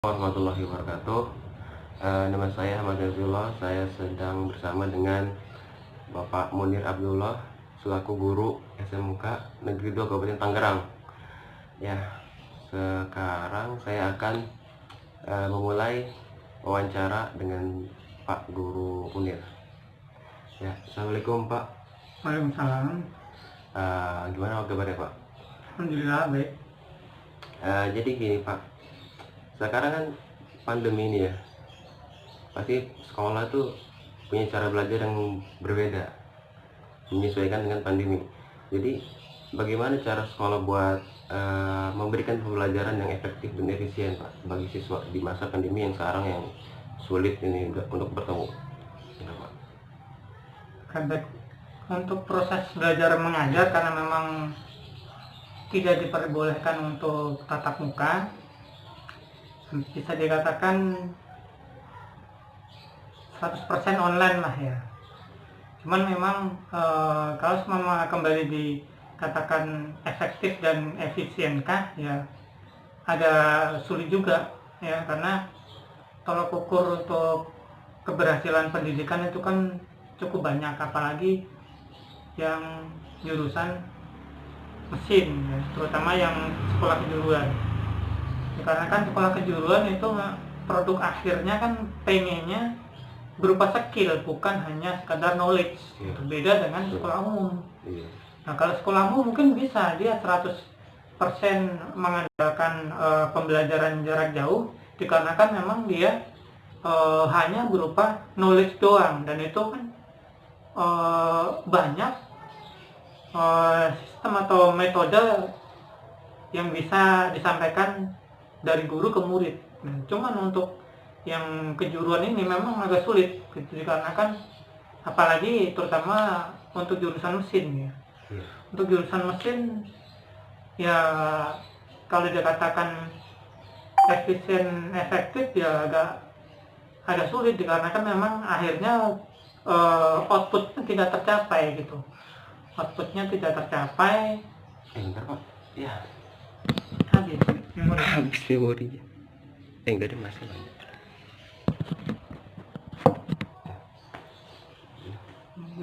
Warahmatullahi wabarakatuh. Nama saya Ahmad Yazullah. Saya sedang bersama dengan Bapak Munir Abdullah selaku guru SMK Negeri 2 Kabupaten Tangerang. Ya, sekarang saya akan memulai wawancara dengan Pak Guru Munir. Ya, Assalamualaikum Pak. Waalaikumsalam. Gimana kabarnya Pak? Alhamdulillah baik. Jadi gini Pak, sekarang kan pandemi ini ya, pasti sekolah tuh punya cara belajar yang berbeda, menyesuaikan dengan pandemi. Jadi bagaimana cara sekolah buat memberikan pembelajaran yang efektif dan efisien Pak bagi siswa di masa pandemi yang sekarang yang sulit ini untuk bertemu ya, Pak? Baik. Untuk proses belajar mengajar karena memang tidak diperbolehkan untuk tatap muka, bisa dikatakan 100% online lah ya. Cuman memang kalau semua kembali dikatakan efektif dan efisienkah ya agak sulit juga ya, karena tolak ukur untuk keberhasilan pendidikan itu kan cukup banyak, apalagi yang jurusan mesin ya, terutama yang sekolah kejuruan ya, karena kan sekolah kejuruan itu produk akhirnya kan pengennya berupa skill, bukan hanya sekadar knowledge. Iya. Beda dengan sekolah umum. Iya. Nah kalau sekolah umum mungkin bisa dia 100% mengandalkan pembelajaran jarak jauh, dikarenakan memang dia hanya berupa knowledge doang, dan itu kan banyak sistem atau metode yang bisa disampaikan dari guru ke murid. Nah, cuman untuk yang kejuruan ini memang agak sulit, dikarenakan apalagi terutama untuk jurusan mesin ya. Untuk jurusan mesin ya kalau dikatakan efisien efektif ya agak sulit, dikarenakan memang akhirnya outputnya tidak tercapai gitu. Outputnya tidak tercapai. Bentar Pak. Ya. Habis Memorinya. Enggak ada masalah.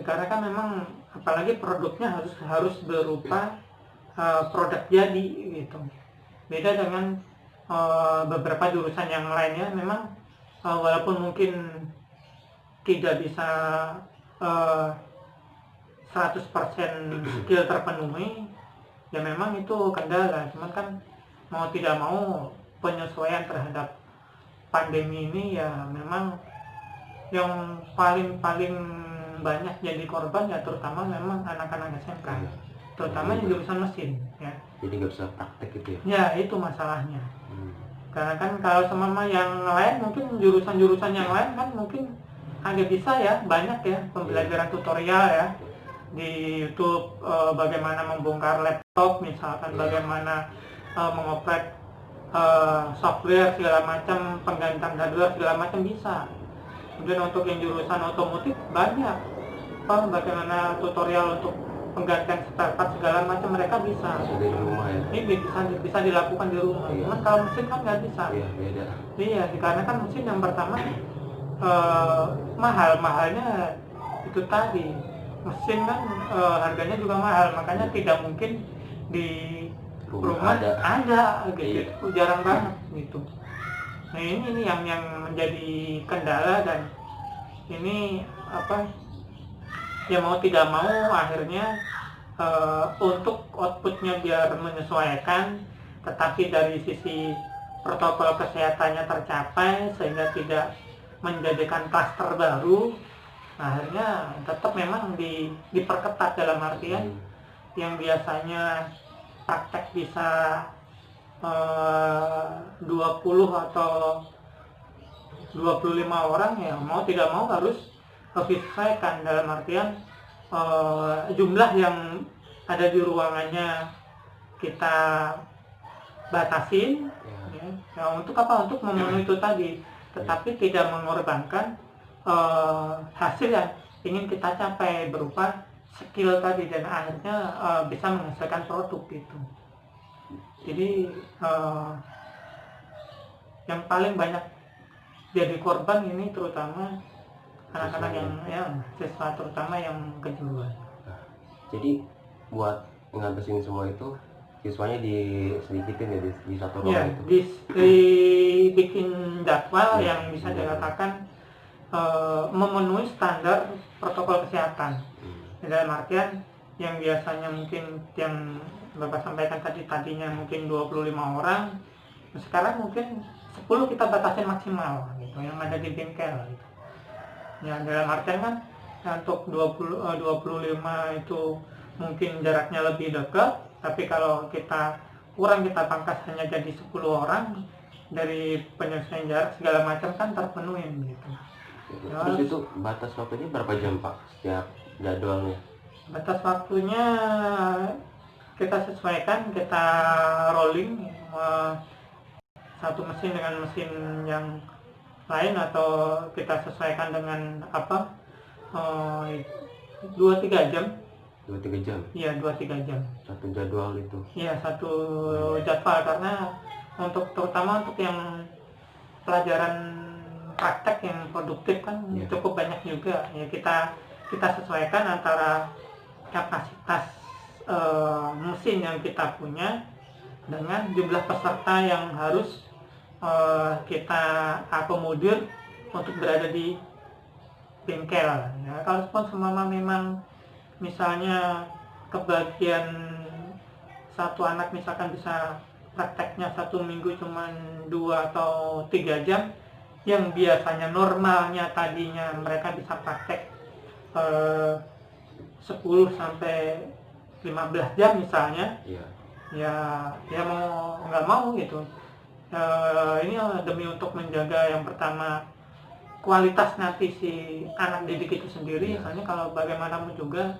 Karena kan memang apalagi produknya harus berupa produk jadi gitu. Beda dengan beberapa jurusan yang lainnya, memang walaupun mungkin tidak bisa 100% skill terpenuhi ya, memang itu kendala. Cuman kan mau tidak mau penyesuaian terhadap pandemi ini ya memang yang paling banyak jadi korban ya terutama memang anak-anak SMK, terutama di jurusan mesin ya. Jadi nggak bisa praktek gitu ya? Ya itu masalahnya. Karena kan kalau sama yang lain, mungkin jurusan-jurusan yang lain kan mungkin agak bisa ya, banyak ya pembelajaran tutorial ya di YouTube, bagaimana membongkar laptop misalkan, bagaimana mengoprek software segala macam, penggantian hardware segala macam bisa. Kemudian untuk yang jurusan otomotif banyak bagaimana tutorial untuk penggantian spare part segala macam, mereka bisa di rumah ya. Ini bisa dilakukan di rumah. Cuman kalau mesin kan nggak bisa. Iya, beda. Iya, dikarenakan mesin yang pertama mahalnya itu tadi, mesin kan harganya juga mahal, makanya tidak mungkin di rumah ada gitu, jarang banget gitu. Nah ini yang menjadi kendala, dan ini ya mau tidak mau akhirnya untuk outputnya biar menyesuaikan, tetapi dari sisi protokol kesehatannya tercapai sehingga tidak menjadikan klaster baru. Nah, akhirnya tetap memang diperketat, dalam artian yang biasanya praktek bisa 20 atau 25 orang ya mau tidak mau harus disesuaikan, dalam artian jumlah yang ada di ruangannya kita batasin ya, untuk apa? Untuk memenuhi itu tadi, tetapi tidak mengorbankan hasil yang ingin kita capai berupa skill tadi, dan akhirnya bisa menghasilkan produk gitu. Jadi yang paling banyak jadi korban ini terutama anak-anak yang ya siswa terutama yang kejuruan. Nah, jadi buat ngatasin semua itu siswanya disedikitin ya di satu Ya, ruang itu. dibikin jadwal Ya, yang bisa jadwal. dikatakan memenuhi standar protokol kesehatan. Dalam artian yang biasanya mungkin yang Bapak sampaikan tadinya mungkin 25 orang, sekarang mungkin 10 kita batasin maksimal gitu yang ada di bengkel gitu. Ya dalam artian kan untuk 25 itu mungkin jaraknya lebih dekat, tapi kalau kita pangkas hanya jadi 10 orang, dari penyesuaian jarak segala macam kan terpenuhi gitu. Terus itu batas waktunya berapa jam Pak setiap jadwalnya? Batas waktunya kita sesuaikan, kita rolling satu mesin dengan mesin yang lain, atau kita sesuaikan dengan 2-3 jam. 2-3 jam? Iya, 2-3 jam. Satu jadwal itu? Iya, satu jadwal, karena terutama untuk yang pelajaran praktek yang produktif kan cukup banyak juga. Ya kita sesuaikan antara kapasitas mesin yang kita punya dengan jumlah peserta yang harus kita akomodir untuk berada di bengkel. Ya, kalau seumpama memang misalnya kebagian satu anak misalkan bisa prakteknya 1 minggu cuman 2 atau 3 jam, yang biasanya normalnya tadinya mereka bisa praktek 10 sampai 15 jam misalnya, ya mau nggak mau gitu. Ini demi untuk menjaga yang pertama kualitas nanti si anak didik itu sendiri. Soalnya kalau bagaimanapun juga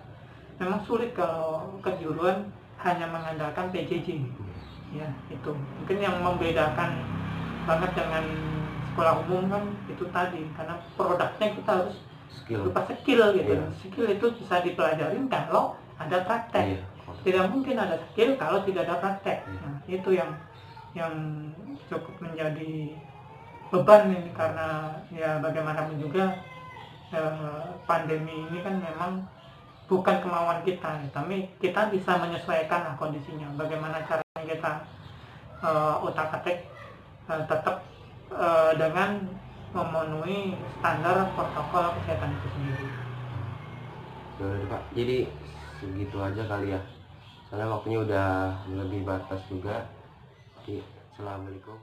memang sulit kalau kejuruan hanya mengandalkan PJJ. Ya itu mungkin yang membedakan banget dengan sekolah umum kan itu tadi, karena produknya kita harus berupa skill gitu. Skill itu bisa dipelajarin kalau ada praktek. Tidak mungkin ada skill kalau tidak ada praktek. Nah, itu yang cukup menjadi beban ini, karena ya bagaimanapun juga pandemi ini kan memang bukan kemauan kita, tapi kita bisa menyesuaikan lah kondisinya. Bagaimana caranya kita utak-atik tetap dengan memenuhi standar protokol kesehatan itu sendiri. Yaudah Pak, jadi segitu aja kali ya, soalnya waktunya udah lebih batas juga. Jadi assalamualaikum.